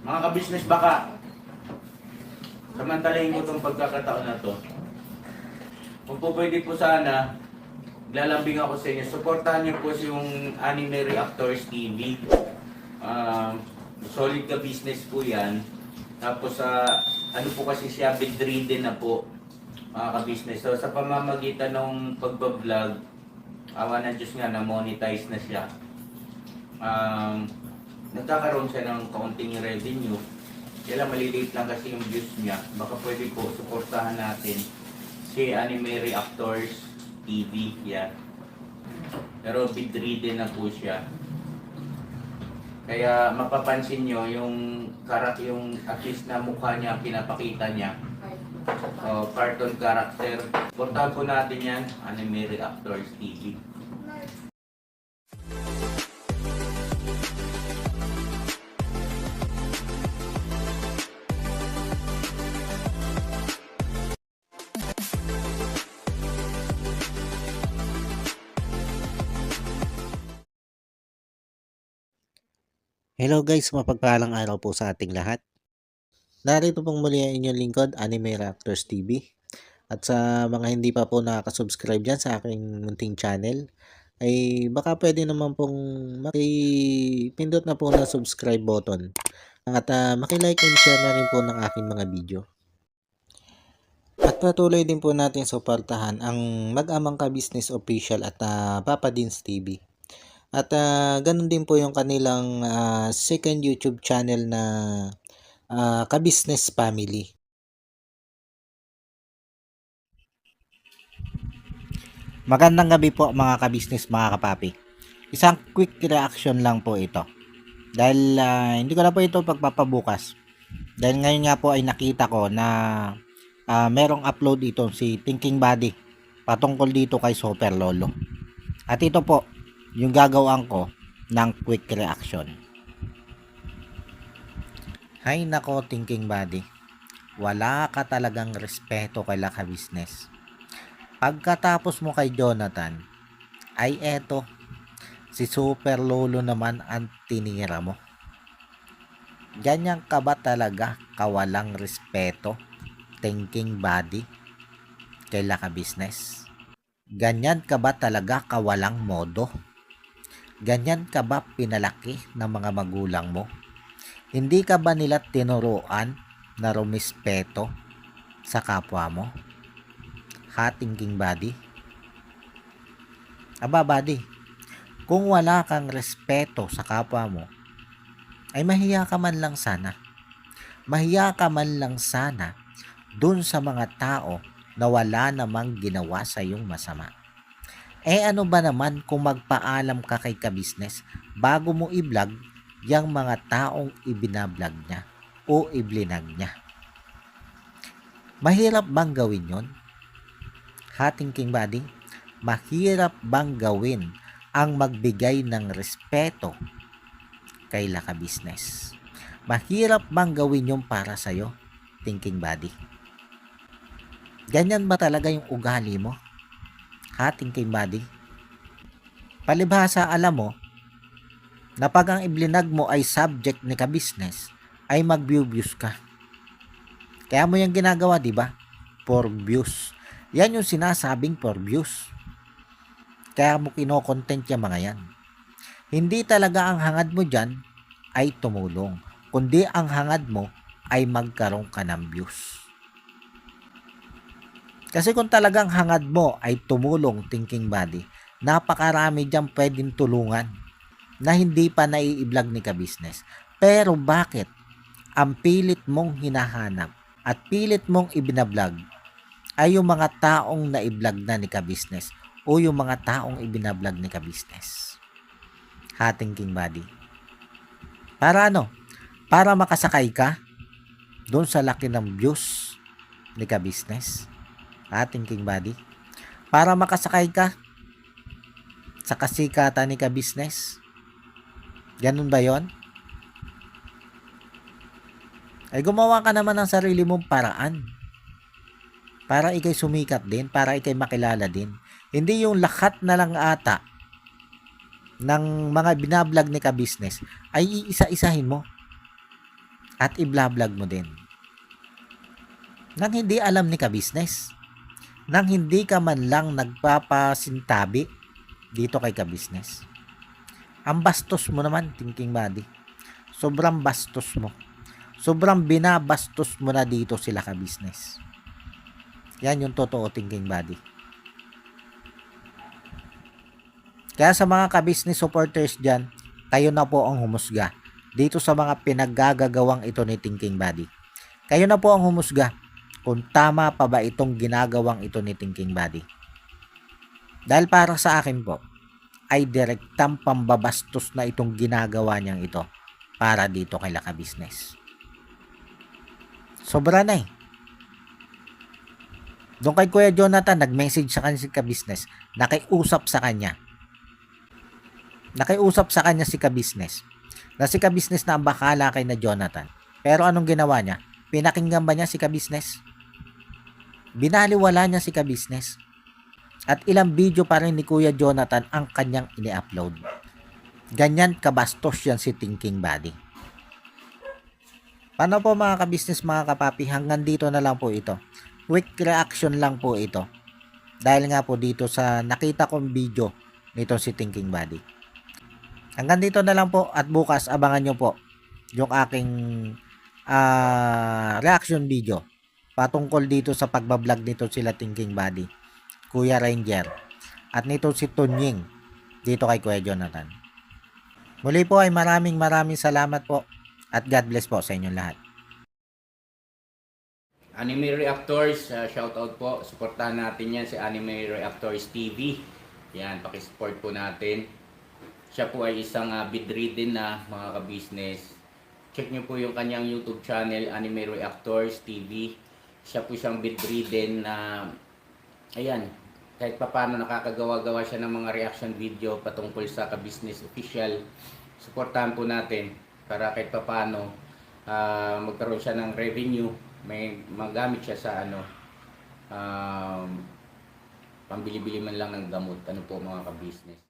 Mga ka-business, baka samantalahin ko itong pagkakataon na to. Kung po pwede po sana, lalambing ako sa inyo. Supportahan niyo po yung Anime Reactors TV. Solid ka business po yan. Tapos ano po kasi siya, bedridden na po, mga ka-business. So sa pamamagitan ng pagbablog, awa ng Diyos nga, na-monetize na siya. Nagkakaroon siya ng kaunting revenue. Kaya maliliit lang kasi yung views niya. Baka pwede po suportahan natin si Anime Reactors TV. Yan. Pero bedridden na po siya. Kaya mapapansin nyo yung at least na mukha niya, pinapakita niya. Cartoon character. Suportahan po natin yan, Anime Reactors TV. Hello guys, mapagpalang araw po sa ating lahat. Narito pong muli ang inyong lingkod, Anime Reactors TV. At sa mga hindi pa po nakaka-subscribe dyan sa aking munting channel, ay baka pwede naman pong makipindot na po na subscribe button. At makilike and share na rin po ng aking mga video. At patuloy din po natin suportahan ang Mag-amang Ka-Business Official at Papa Dins TV. At ganun din po yung kanilang second YouTube channel na Ka-Business Family. Magandang gabi po mga ka-business, mga kapapi. Isang quick reaction lang po ito. Dahil hindi ko na po ito pagpapabukas. Dahil ngayon nga po ay nakita ko na merong upload ito si Thinking Body patungkol dito kay Super Lolo. At ito po yung gagawin ko ng quick reaction. Hay nako Thinking Body, wala ka talagang respeto kay Laka Business. Pagkatapos mo kay Jonathan, ay eto, si Super Lolo naman ang tinira mo. Ganyan ka ba talaga kawalang respeto, Thinking Body, kay Laka Business? Ganyan ka ba talaga kawalang modo? Ganyan ka ba pinalaki ng mga magulang mo? Hindi ka ba nila tinuruan na rumispeto sa kapwa mo? Ha, Thinking Body? Aba, Body, kung wala kang respeto sa kapwa mo, ay mahiya ka man lang sana. Mahiya ka man lang sana dun sa mga tao na wala namang ginawa sa iyong masama. Ano ba naman kung magpaalam ka kay ka-business bago mo i-vlog yung mga taong ibinablog niya o iblinag niya? Mahirap bang gawin yon? Ha, Thinking Body? Mahirap bang gawin ang magbigay ng respeto kay Laka Business? Mahirap bang gawin yung para sa'yo, Thinking Body? Ganyan ba talaga yung ugali mo? Ha, Thinking Body? Palibhasa alam mo na pag ang iblinag mo ay subject ni ka-business, ay mag-views ka. Kaya mo yung ginagawa, di ba? For views. Yan yung sinasabing for views. Kaya mo kino-content yung mga yan. Hindi talaga ang hangad mo dyan ay tumulong, kundi ang hangad mo ay magkaroon ka ng views. Kasi kung talagang hangad mo ay tumulong, Thinking Body, napakarami dyan pwedeng tulungan na hindi pa nai-vlog ni ka-business. Pero bakit ang pilit mong hinahanap at pilit mong ibinablog ay yung mga taong na-i-vlog na ni ka-business o yung mga taong ibinablog ni ka-business? Ha, Thinking Body? Para ano? Para makasakay ka doon sa laki ng views ni ka-business? Ha, Thinking Body? Para makasakay ka sa kasikatan ni ka-business? Ganun ba yon? Ay gumawa ka naman ng sarili mong paraan para ikay sumikat din, para ikay makilala din. Hindi yung lahat na lang ata ng mga binablog ni ka-business ay iisa-isahin mo at i-vlog mo din. Nang hindi alam ni ka-business. Nang hindi ka man lang nagpapasintabi dito kay ka-business. Ang bastos mo naman, thinking buddy. Sobrang bastos mo. Sobrang binabastos mo na dito sila ka-business. Yan yung totoo, thinking buddy. Kaya sa mga ka-business supporters dyan, kayo na po ang humusga dito sa mga pinaggagawang ito ni Thinking Buddy. Kayo na po ang humusga kung tama pa ba itong ginagawang ito ni Thinking Buddy. Dahil para sa akin po, ay direktang pambabastos na itong ginagawa niyang ito para dito kay Laka Business. Sobra na eh. Doon kay Kuya Jonathan, nag-message sa kanya si ka-business, nakiusap sa kanya. Nakiusap sa kanya si ka-business. Na si ka-business na ang bakala kay na Jonathan. Pero anong ginawa niya? Pinakinggan ba niya si ka-business? Binaliwala niya si ka-business. At ilang video pa rin ni Kuya Jonathan ang kanyang ini-upload. Ganyan kabastos yan si Thinking Buddy. Paano po mga ka-business, mga kapapi? Hanggang dito na lang po ito. Quick reaction lang po ito. Dahil nga po dito sa nakita kong video nito si Thinking Buddy. Hanggang dito na lang po at bukas abangan nyo po yung aking reaction video patungkol dito sa pagbablog nito sila Thinking Buddy, Kuya Ranger, at nito si Tunying dito kay Kuya Jonathan. Muli po ay maraming salamat po at God bless po sa inyong lahat. Anime Reactors, shout out po. Suportahan natin yan si Anime Reactors TV. Yan, pakisupport po natin. Siya po ay isang bedridden na mga ka-business. Check nyo po yung kanyang YouTube channel, Anime Reactors TV. Siya po siyang bedridden na, ayan, kahit paano nakakagawa-gawa siya ng mga reaction video patungkol sa ka-business official. Suportahan po natin para kahit paano magkaroon siya ng revenue. May magamit siya sa pambili-bili man lang ng gamot. Ano po mga ka-business.